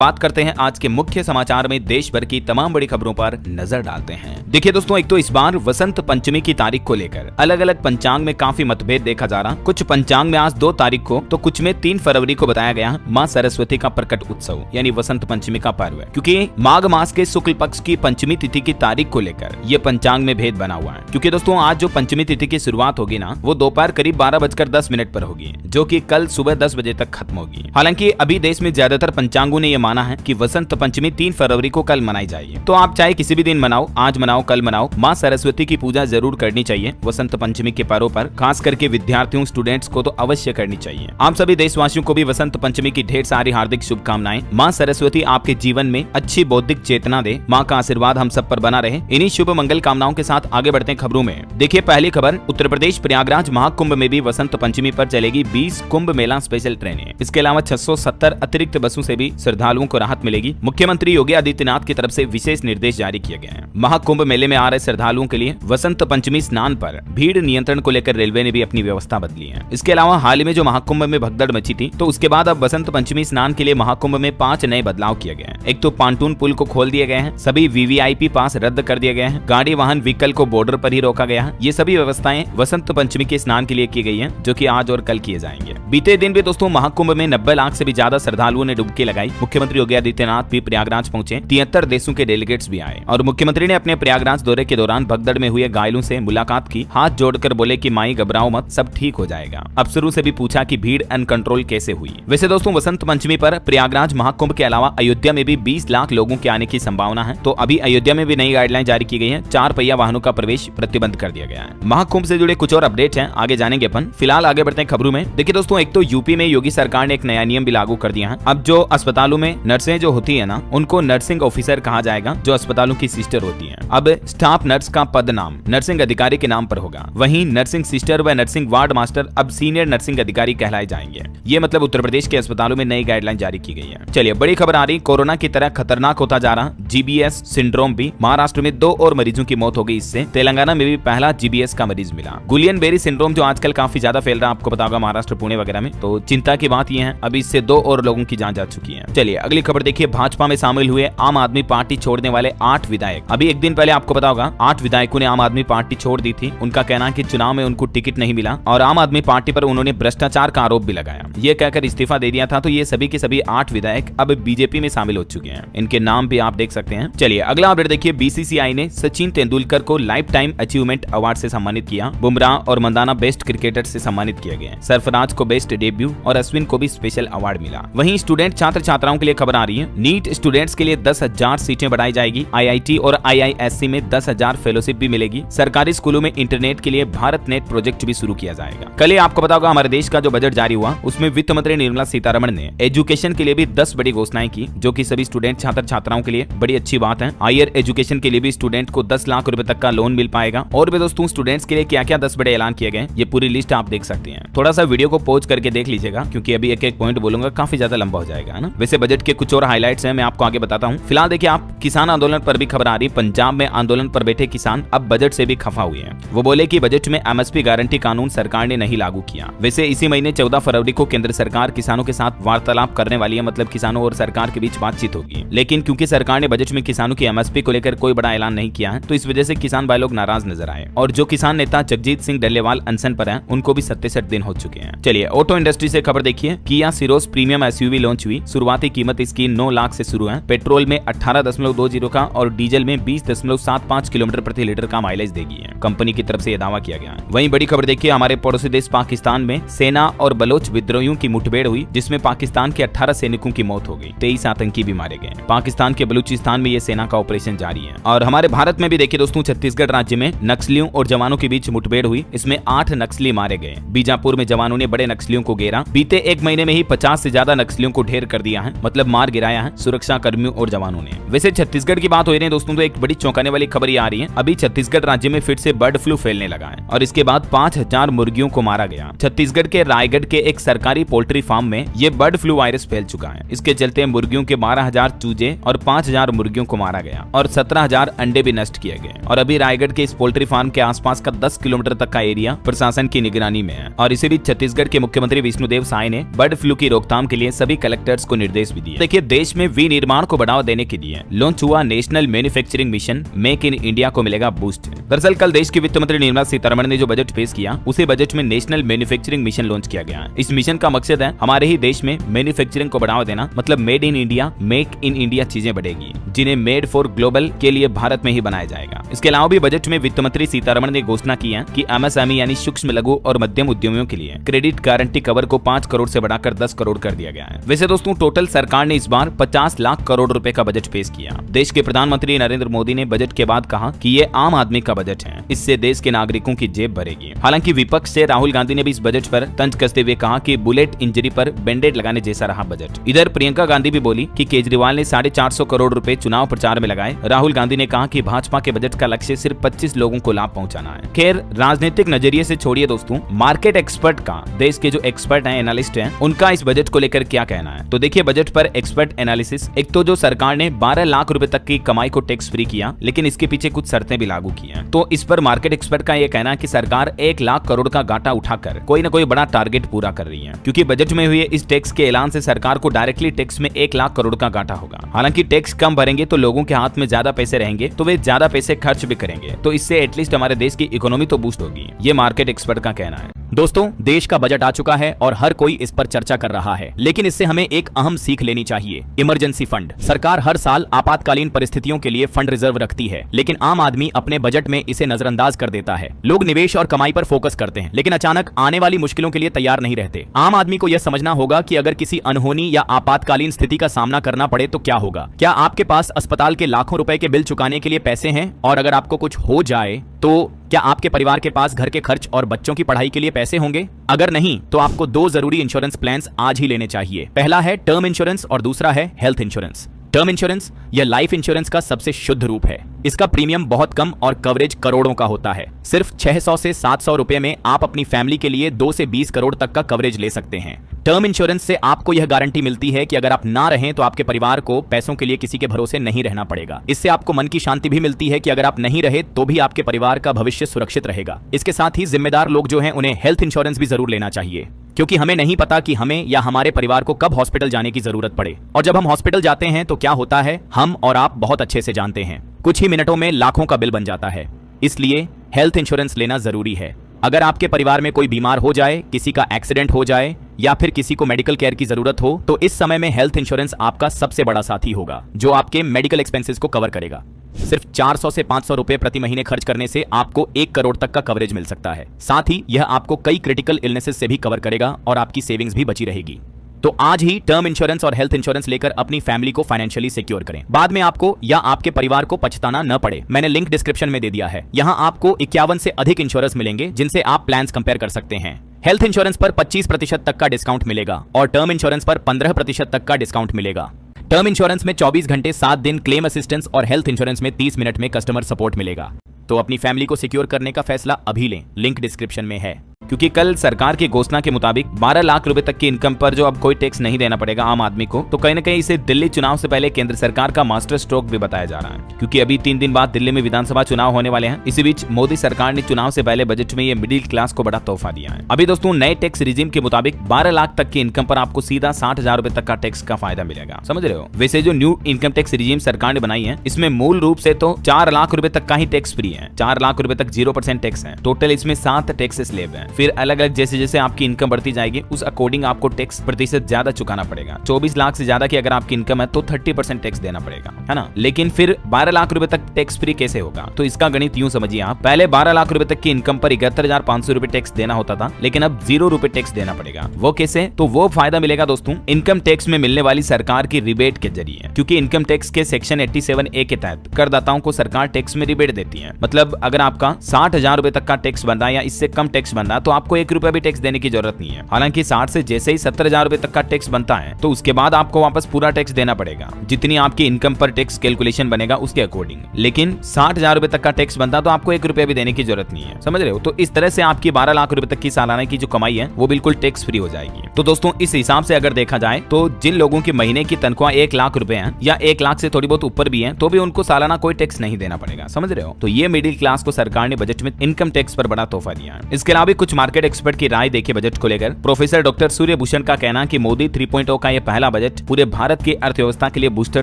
बात करते हैं आज के मुख्य समाचार में देश भर की तमाम बड़ी खबरों पर नजर डालते हैं। देखिए दोस्तों, एक तो इस बार वसंत पंचमी की तारीख को लेकर अलग अलग पंचांग में काफी मतभेद देखा जा रहा। कुछ पंचांग में आज 2 तारीख को तो कुछ में 3 फरवरी को बताया गया माँ सरस्वती का प्रकट उत्सव यानी वसंत पंचमी का पर्व है, क्योंकि माघ मास के शुक्ल पक्ष की पंचमी तिथि की तारीख को लेकर ये पंचांग में भेद बना हुआ है। क्योंकि दोस्तों आज जो पंचमी तिथि की शुरुआत होगी ना, वो दोपहर करीब 12:10 पर होगी, जो कि कल सुबह 10 बजे तक खत्म होगी। हालांकि अभी देश में ज्यादातर पंचांगों ने यह माना है कि वसंत पंचमी 3 फरवरी को कल मनाई जाएगी। तो आप चाहे किसी भी दिन मनाओ, आज मनाओ, कल मनाओ, माँ सरस्वती की पूजा जरूर करनी चाहिए। वसंत पंचमी के पर्व पर खास करके विद्यार्थियों, स्टूडेंट्स को तो अवश्य करनी चाहिए। आप सभी देशवासियों को भी वसंत पंचमी की ढेर सारी हार्दिक शुभकामनाएं। माँ सरस्वती आपके जीवन में अच्छी बौद्धिक चेतना दे, माँ का आशीर्वाद हम सब पर बना रहे। इन्हीं शुभ मंगल कामनाओं के साथ आगे बढ़ते हैं खबरों में। देखिए पहली खबर, उत्तर प्रदेश प्रयागराज महाकुंभ में भी वसंत पंचमी पर चलेगी 20 कुंभ मेला स्पेशल ट्रेनें। इसके अलावा 670 अतिरिक्त बसों से भी श्रद्धालुओं को राहत मिलेगी। मुख्यमंत्री योगी आदित्यनाथ की तरफ से विशेष निर्देश जारी किए गए हैं। महाकुंभ मेले में आ रहे श्रद्धालुओं के लिए वसंत पंचमी स्नान पर भीड़ नियंत्रण को लेकर रेलवे ने भी अपनी व्यवस्था बदली है। इसके अलावा हाल ही में जो महाकुंभ में भगदड़ मची थी, तो उसके बाद अब वसंत पंचमी स्नान के लिए महाकुंभ में 5 नए बदलाव किए गए हैं। एक तो पांटून पुल को खोल दिए गए हैं, सभी वीवीआईपी पास रद्द कर दिए गए हैं, गाड़ी वाहन व्हीकल को बॉर्डर पर ही रोका गया है। ये सभी व्यवस्थाएं वसंत पंचमी के स्नान के लिए की गई है, जो कि आज और कल किए जाएंगे। बीते दिन भी दोस्तों महाकुंभ में 90 लाख से भी ज्यादा श्रद्धालुओं ने डुबकी लगाई। मुख्यमंत्री योगी आदित्यनाथ भी प्रयागराज पहुंचे। 73 देशों के डेलीगेट्स भी आए और मुख्यमंत्री ने अपने प्रयागराज दौरे के दौरान भगदड़ में हुए घायलों से मुलाकात की। हाथ जोड़कर बोले कि माई घबराओ मत, सब ठीक हो जाएगा। अफसरों से भी पूछा कि भीड़ अनकंट्रोल कैसे हुई। वैसे दोस्तों वसंत पंचमी पर प्रयागराज महाकुंभ के अलावा अयोध्या में भी 20 लाख लोगों के आने की संभावना है। तो अभी अयोध्या में भी नई गाइडलाइन जारी की गई है। 4 पहिया वाहनों का प्रवेश प्रतिबंध कर दिया गया है। महाकुंभ से जुड़े कुछ और अपडेट हैं, आगे जानेंगे अपन। फिलहाल आगे बढ़ते हैं खबरों में। देखिए दोस्तों, एक तो यूपी में योगी सरकार ने एक नया नियम भी लागू कर दिया है। अब जो अस्पतालों में नर्सें जो होती है ना, उनको नर्सिंग ऑफिसर कहा जाएगा, जो अस्पतालों की सिस्टर होती है। अब स्टाफ नर्स का पद नाम नर्सिंग अधिकारी के नाम पर होगा। वहीं नर्सिंग सिस्टर व नर्सिंग वार्ड मास्टर अब सीनियर नर्सिंग अधिकारी कहलाए जाएंगे। ये मतलब उत्तर प्रदेश के अस्पतालों में नई गाइडलाइन जारी की गई है। चलिए बड़ी खबर आ रही, कोरोना की तरह खतरनाक होता जा रहा जीबीएस सिंड्रोम भी। महाराष्ट्र में 2 और मरीजों की मौत हो गई। इससे तेलंगाना में भी पहला जीबीएस का मरीज मिला। गुलियन बेरी सिंड्रोम जो आजकल काफी ज्यादा फैल रहा है, आपको पता होगा महाराष्ट्र, पुणे वगैरह में। तो चिंता की बात यह है अभी इससे 2 और लोगों की जान जा चुकी है। चलिए अगली खबर देखिए, भाजपा में शामिल हुए आम आदमी पार्टी छोड़ने वाले 8 विधायक। अभी एक दिन पहले आपको पता होगा 8 विधायकों ने आम आदमी पार्टी छोड़ दी थी। उनका कहना है कि चुनाव में उनको टिकट नहीं मिला और आम आदमी पार्टी पर उन्होंने भ्रष्टाचार का आरोप भी लगाया। ये कहकर इस्तीफा दे दिया था। तो ये सभी के सभी 8 विधायक अब बीजेपी में शामिल हो चुके हैं। इनके नाम भी आप देख सकते हैं। चलिए अगला अपडेट देखिए, बीसीसीआई ने सचिन तेंदुलकर को लाइफ टाइम अचीवमेंट अवार्ड से सम्मानित किया। बुमराह और मंदाना बेस्ट क्रिकेटर से सम्मानित किए गए। सरफराज को बेस्ट डेब्यू और अश्विन को भी स्पेशल अवार्ड मिला। वहीं स्टूडेंट छात्र छात्राओं के लिए खबर आ रही है, नीट स्टूडेंट्स के लिए 10,000 सीटें बढ़ाई जाएगी। आईआईटी और आईआईएससी में 10,000 फेलोशिप भी मिलेगी। सरकारी स्कूलों में इंटरनेट के लिए भारत नेट प्रोजेक्ट भी शुरू किया जाएगा। कल ही आपको पता होगा हमारे देश का जो बजट जारी हुआ, उसमें वित्त मंत्री निर्मला सीतारमण ने एजुकेशन के लिए भी 10 बड़ी घोषणाएं की, जो कि सभी स्टूडेंट छात्र छात्राओं के लिए बड़ी अच्छी बात है। हायर एजुकेशन के लिए भी स्टूडेंट को 10 लाख रुपए तक का लोन मिल पाएगा। और भी दोस्तों स्टूडेंट्स के लिए क्या क्या 10 बड़े ऐलान किए गए, ये पूरी लिस्ट आप देख सकते हैं। थोड़ा सा वीडियो को पॉज करके देख लीजिएगा, क्योंकि अभी एक एक पॉइंट बोलूंगा, काफी ज्यादा लंबा हो जाएगा ना। वैसे बजट के कुछ और हाईलाइट्स हैं, मैं आपको आगे बताता हूँ। फिलहाल देखिए आप किसान आंदोलन पर भी खबर आ रही। पंजाब में आंदोलन पर बैठे किसान अब बजट से भी खफा हुए हैं। वो बोले कि बजट में एमएसपी गारंटी कानून सरकार ने नहीं लागू किया। वैसे इसी महीने 14 फरवरी को केंद्र सरकार किसानों के साथ वार्तालाप करने वाली है, मतलब किसानों और सरकार के बीच बातचीत होगी। लेकिन क्योंकि सरकार ने बजट में किसानों की एमएसपी को लेकर कोई बड़ा ऐलान नहीं किया है, तो इस वजह से किसान भाई लोग नाराज नजर आए। और जो किसान नेता जगजीत सिंह डल्लेवाल अनशन पर हैं, उनको भी 67 दिन हो चुके हैं। चलिए ऑटो इंडस्ट्री से खबर देखिए, किया सिरोस प्रीमियम एसयूवी लॉन्च हुई। शुरुआती कीमत इसकी 9 लाख से शुरू है। पेट्रोल में 18.20 का और डीजल में 20.75 किलोमीटर प्रति लीटर का माइलेज देगी। कंपनी की तरफ से यह दावा किया गया है। वहीं बड़ी खबर देखिए, हमारे पड़ोसी देश पाकिस्तान में सेना और बलोच विद्रोहियों की मुठभेड़ हुई, जिसमें पाकिस्तान के 18 सैनिकों की मौत हो गई। 23 आतंकी भी मारे गए। पाकिस्तान के बलूचिस्तान में ये सेना का ऑपरेशन जारी है। और हमारे भारत में भी देखिए दोस्तों, छत्तीसगढ़ राज्य में नक्सलियों और जवानों के बीच मुठभेड़ हुई। इसमें 8 नक्सली मारे गए। बीजापुर में जवानों ने बड़े नक्सलियों को घेरा। बीते एक महीने में ही 50 से ज्यादा नक्सलियों को ढेर कर दिया है, मतलब मार गिराया है सुरक्षा कर्मियों और जवानों ने। वैसे छत्तीसगढ़ की बात हो रही है दोस्तों, तो एक बड़ी चौंकाने वाली खबर ये आ रही है। अभी छत्तीसगढ़ राज्य में फिर से बर्ड फ्लू फैलने लगा है और इसके बाद 5000 मुर्गियों को मारा गया। छत्तीसगढ़ के रायगढ़ के एक सरकारी पोल्ट्री फार्म में ये बर्ड फ्लू वायरस फैल चुका है। इसके चलते मुर्गियों के 12,000 चूजे और 5,000 मुर्गियों को मारा गया और 17,000 अंडे भी नष्ट किए गए। और अभी रायगढ़ के इस पोल्ट्री फार्म के आसपास का 10 किलोमीटर तक का एरिया प्रशासन की निगरानी में है। और इसी बीच छत्तीसगढ़ के मुख्यमंत्री विष्णुदेव साय ने बर्ड फ्लू की रोकथाम के लिए सभी कलेक्टर्स को निर्देश भी दिए। है। देखिए, देश में विनिर्माण को बढ़ावा देने के लिए लॉन्च हुआ national manufacturing mission make in India को मिलेगा बूस्ट। दरअसल कल देश की वित्त मंत्री निर्मला सीतारमण ने जो बजट पेश किया, उसी बजट में नेशनल मैन्युफैक्चरिंग मिशन लॉन्च किया गया है। इस मिशन का मकसद है हमारे ही देश में मैन्युफैक्चरिंग को बढ़ावा देना, मतलब made in India, make in India चीजें बढ़ेगी, जिन्हें मेड फॉर ग्लोबल के लिए भारत में ही बनाया जाएगा। इसके अलावा भी बजट में वित्त मंत्री सीतारमण ने घोषणा की है कि एमएसएमई यानी सूक्ष्म, लघु और मध्यम उद्यमियों के लिए क्रेडिट गारंटी कवर को 5 करोड़ से बढ़ाकर 10 करोड़ कर दिया गया है। वैसे दोस्तों, टोटल सरकार ने इस बार 50 लाख करोड़ रुपए का बजट पेश किया। देश के प्रधानमंत्री नरेंद्र मोदी ने बजट के बाद कहा कि ये आम आदमी का बजट है, इससे देश के नागरिकों की जेब भरेगी। हालांकि विपक्ष से राहुल गांधी ने भी इस बजट पर तंज कसते हुए कहा कि बुलेट इंजरी पर बैंडेड लगाने जैसा रहा बजट। इधर प्रियंका गांधी भी बोली कि केजरीवाल ने 450 करोड़ रुपए चुनाव प्रचार में लगाए। राहुल गांधी ने कहा कि भाजपा के बजट का लक्ष्य सिर्फ 25 लोगों को लाभ पहुंचाना है। खैर, राजनीतिक नजरिए से छोड़िए दोस्तों, मार्केट एक्सपर्ट का, देश के जो एक्सपर्ट हैं, एनालिस्ट हैं, उनका इस बजट को लेकर क्या कहना है। तो देखिए बजट पर एक्सपर्ट एनालिसिस। एक तो जो सरकार ने 12 लाख रुपए तक की कमाई को टैक्स फ्री किया, लेकिन इसके पीछे कुछ शर्तें भी लागू की हैं। तो इस पर मार्केट एक्सपर्ट का यह कहना है कि सरकार 1 लाख करोड़ का घाटा उठाकर कोई न कोई बड़ा टारगेट पूरा कर रही है, क्योंकि बजट में हुए इस टैक्स के ऐलान से सरकार को डायरेक्टली टैक्स में 1 लाख करोड़ का घाटा होगा। हालांकि टैक्स कम भरेंगे तो लोगों के हाथ में ज्यादा पैसे रहेंगे, तो वे ज्यादा पैसे खर्च भी करेंगे, तो इससे एटलीस्ट हमारे देश की इकोनॉमी तो बूस्ट होगी। ये मार्केट एक्सपर्ट का कहना है। दोस्तों, देश का बजट आ चुका है और हर कोई इस पर चर्चा कर रहा है, लेकिन इससे हमें एक अहम सीख लेनी चाहिए। Emergency fund. सरकार हर साल आपातकालीन परिस्थितियों के लिए फंड रिजर्व रखती है, लेकिन आम आदमी अपने बजट में इसे नजरअंदाज कर देता है। लोग निवेश और कमाई पर फोकस करते हैं, लेकिन अचानक आने वाली मुश्किलों के लिए तैयार नहीं रहते। आम आदमी को यह समझना होगा कि अगर किसी अनहोनी या आपातकालीन स्थिति का सामना करना पड़े तो क्या होगा। क्या आपके पास अस्पताल के लाखों रुपए के बिल चुकाने के लिए पैसे हैं? और अगर आपको कुछ हो जाए तो क्या आपके परिवार के पास घर के खर्च और बच्चों की पढ़ाई के लिए पैसे होंगे? अगर नहीं, तो आपको 2 जरूरी इंश्योरेंस प्लान्स आज ही लेने चाहिए। पहला है टर्म इंश्योरेंस और दूसरा है हेल्थ इंश्योरेंस। टर्म इंश्योरेंस यह लाइफ इंश्योरेंस का सबसे शुद्ध रूप है। इसका प्रीमियम बहुत कम और कवरेज करोड़ों का होता है। सिर्फ 600 से 700 रुपए में आप अपनी फैमिली के लिए 2 से 20 करोड़ तक का कवरेज ले सकते हैं। टर्म इंश्योरेंस से आपको यह गारंटी मिलती है कि अगर आप ना रहें तो आपके परिवार को पैसों के लिए किसी के भरोसे नहीं रहना पड़ेगा। इससे आपको मन की शांति भी मिलती है कि अगर आप नहीं रहे तो भी आपके परिवार का भविष्य सुरक्षित रहेगा। इसके साथ ही जिम्मेदार लोग जो हैं उन्हें हेल्थ इंश्योरेंस भी जरूर लेना चाहिए, क्योंकि हमें नहीं पता कि हमें या हमारे परिवार को कब हॉस्पिटल जाने की जरूरत पड़े। और जब हम हॉस्पिटल जाते हैं तो क्या होता है, हम और आप बहुत अच्छे से जानते हैं। कुछ ही मिनटों में लाखों का बिल बन जाता है। इसलिए हेल्थ इंश्योरेंस लेना जरूरी है। अगर आपके परिवार में कोई बीमार हो जाए, किसी का एक्सीडेंट हो जाए या फिर किसी को मेडिकल केयर की जरूरत हो, तो इस समय में हेल्थ इंश्योरेंस आपका सबसे बड़ा साथी होगा, जो आपके मेडिकल एक्सपेंसेस को कवर करेगा। सिर्फ 400 से 500 रुपए प्रति महीने खर्च करने से आपको 1 करोड़ तक का कवरेज मिल सकता है। साथ ही यह आपको कई क्रिटिकल इलनेसेस से भी कवर करेगा और आपकी सेविंग्स भी बची रहेगी। तो आज ही टर्म इंश्योरेंस और हेल्थ इंश्योरेंस लेकर अपनी फैमिली को फाइनेंशियली सिक्योर करें, बाद में आपको या आपके परिवार को पछताना न पड़े। मैंने लिंक डिस्क्रिप्शन में दे दिया है। यहाँ आपको 51 से अधिक इंश्योरेंस मिलेंगे, जिनसे आप प्लान्स कंपेयर कर सकते हैं। हेल्थ इंश्योरेंस पर 25% तक का डिस्काउंट मिलेगा और टर्म इंश्योरेंस पर 15% तक का डिस्काउंट मिलेगा। टर्म इंश्योरेंस में 24 घंटे 7 दिन क्लेम असिस्टेंस और हेल्थ इंश्योरेंस में 30 मिनट में कस्टमर सपोर्ट मिलेगा। तो अपनी फैमिली को सिक्योर करने का फैसला अभी लें, लिंक डिस्क्रिप्शन में है। क्योंकि कल सरकार की घोषणा के मुताबिक 12 लाख रुपए तक की इनकम पर जो अब कोई टैक्स नहीं देना पड़ेगा आम आदमी को, तो कहीं न कहीं इसे दिल्ली चुनाव से पहले केंद्र सरकार का मास्टर स्ट्रोक भी बताया जा रहा है। क्योंकि अभी 3 दिन बाद दिल्ली में विधानसभा चुनाव होने वाले हैं। इसी बीच मोदी सरकार ने चुनाव से पहले बजट में ये मिडिल क्लास को बड़ा तोहफा दिया है। अभी दोस्तों, नए टैक्स रिजीम के मुताबिक 12 लाख तक की इनकम पर आपको सीधा 60,000 रुपए तक का टैक्स का फायदा मिलेगा। समझ रहे हो? वैसे जो न्यू इनकम टैक्स रिजीम सरकार ने बनाई है, इसमें मूल रूप से तो 4 लाख रुपए तक का ही टैक्स फ्री है। 4 लाख रुपए तक 0% टैक्स है। टोटल इसमें 7 टैक्स स्लैब है। फिर अलग अलग जैसे जैसे आपकी इनकम बढ़ती जाएगी उस अकॉर्डिंग आपको टैक्स प्रतिशत ज्यादा चुकाना पड़ेगा। 24 लाख से ज्यादा की अगर आपकी इनकम है तो 30% टैक्स देना पड़ेगा, है ना। लेकिन फिर 12 लाख रुपए तक टैक्स फ्री कैसे होगा? तो इसका गणित यूं समझिए आप, पहले 12 लाख रुपए तक की इनकम पर 71,500 रुपए टैक्स देना होता था, लेकिन अब 0 रुपए टैक्स देना पड़ेगा। वो कैसे? तो वो फायदा मिलेगा दोस्तों इनकम टैक्स में मिलने वाली सरकार की रिबेट के जरिए। क्योंकि इनकम टैक्स के सेक्शन 87A के तहत करदाताओं को सरकार टैक्स में रिबेट देती है। मतलब अगर आपका 60,000 रुपए तक का टैक्स बन रहा है या इससे कम टैक्स बन रहा है तो आपको 1 रुपया भी टैक्स देने की जरूरत नहीं है। हालांकि 60 से जैसे ही 70,000 रुपए तक का टैक्स बनता है तो उसके बाद आपको वापस पूरा टैक्स देना पड़ेगा, जितनी आपकी इनकम पर टैक्स कैलकुलेशन बनेगा उसके अकॉर्डिंग। लेकिन 60,000 रुपए तक का टैक्स बनता तो आपको 1 रुपया भी देने की जरूरत नहीं है। समझ रहे हो? तो इस तरह से आपकी 12 लाख रुपए तक की सालाना की जो कमाई है वो बिल्कुल टैक्स फ्री हो जाएगी। तो दोस्तों, इस हिसाब से अगर देखा जाए तो जिन लोगों की महीने की तनख्वाह 1 लाख रुपए है या 1 लाख से थोड़ी बहुत ऊपर भी है तो भी उनको सालाना कोई टैक्स नहीं देना पड़ेगा। समझ रहे हो? तो ये मिडिल क्लास को सरकार ने बजट में इनकम टैक्स पर बड़ा तोहफा दिया है। इसके अलावा कुछ मार्केट एक्सपर्ट की राय देखिए बजट को लेकर। प्रोफेसर डॉक्टर सूर्यभूषण का कहना कि मोदी 3.0 का यह पहला बजट पूरे भारत की अर्थव्यवस्था के लिए बूस्टर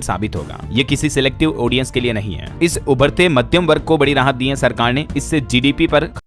साबित होगा। ये किसी सिलेक्टिव ऑडियंस के लिए नहीं है। इस उभरते मध्यम वर्ग को बड़ी राहत दी है सरकार ने। इससे जीडीपी पर